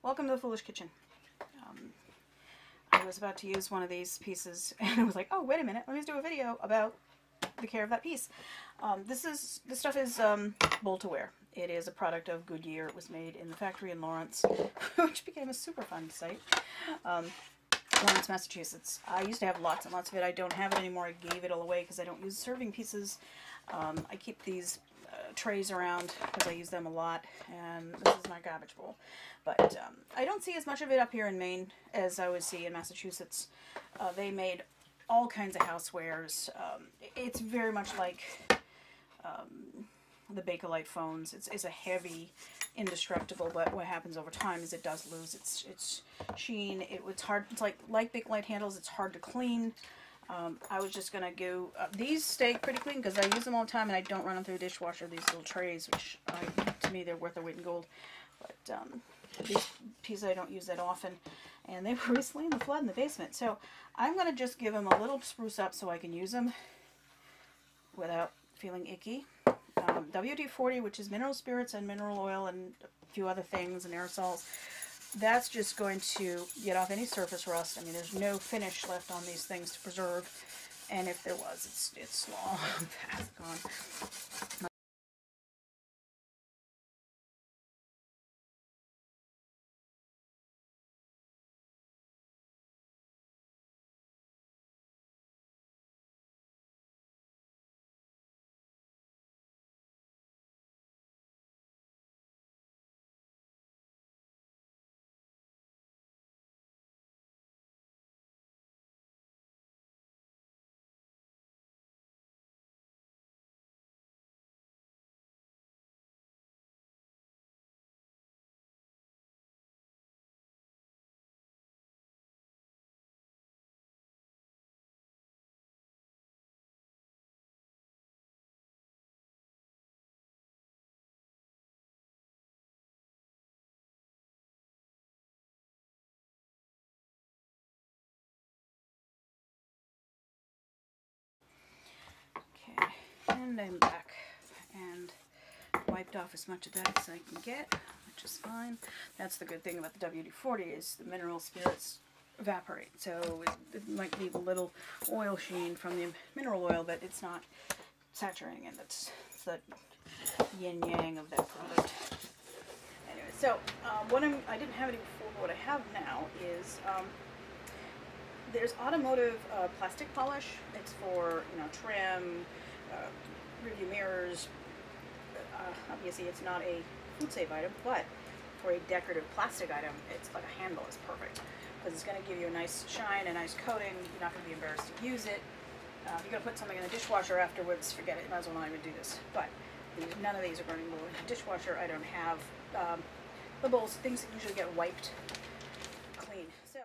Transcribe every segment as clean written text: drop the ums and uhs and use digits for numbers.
Welcome to the Foolish Kitchen. I was about to use one of these pieces and I was like, oh, wait a minute, let me do a video about the care of that piece. This stuff is Boltaware. It is a product of Goodyear. It was made in the factory in Lawrence, which became a super fun site. Lawrence, Massachusetts. I used to have lots and lots of it. I don't have it anymore. I gave it all away because I don't use serving pieces. I keep these trays around because I use them a lot, and this is my garbage bowl. But I don't see as much of it up here in Maine as I would see in Massachusetts. They made all kinds of housewares. It's very much like the Bakelite phones. It's a heavy, indestructible, but what happens over time is it does lose its sheen. It's hard. It's like Bakelite handles. It's hard to clean. I was just gonna go. These stay pretty clean because I use them all the time, and I don't run them through a dishwasher. These little trays, which to me they're worth their weight in gold. But these pieces I don't use that often, and they were recently in the flood in the basement. So I'm gonna just give them a little spruce up so I can use them without feeling icky. WD-40, which is mineral spirits and mineral oil and a few other things and aerosols. That's just going to get off any surface rust. I mean, there's no finish left on these things to preserve, and if there was, it's long past gone. Okay, and I'm back and wiped off as much of that as I can get, which is fine. That's the good thing about the WD-40 is the mineral spirits evaporate. So it might leave a little oil sheen from the mineral oil, but it's not saturating it. It's the yin-yang of that product. Anyway, so I didn't have any before, but what I have now is there's automotive plastic polish. It's for, trim, rearview mirrors. Obviously, it's not a food safe item, but for a decorative plastic item, it's like a handle is perfect because it's going to give you a nice shine, a nice coating. You're not going to be embarrassed to use it. If you're going to put something in the dishwasher afterwards, forget it. You might as well not even do this. But none of these are going to go in the dishwasher. I don't have the bowls, things that usually get wiped clean. So.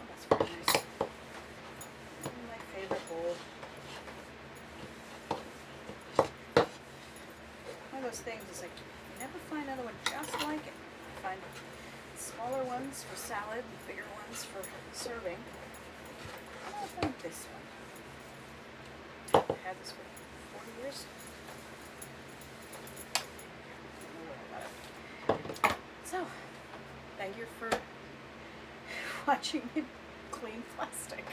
That's very nice. My favorite bowl. One of those things is like, you never find another one just like it. I find smaller ones for salad, bigger ones for serving. I found this one. I've had this for 40 years. So, thank you for watching me clean plastic.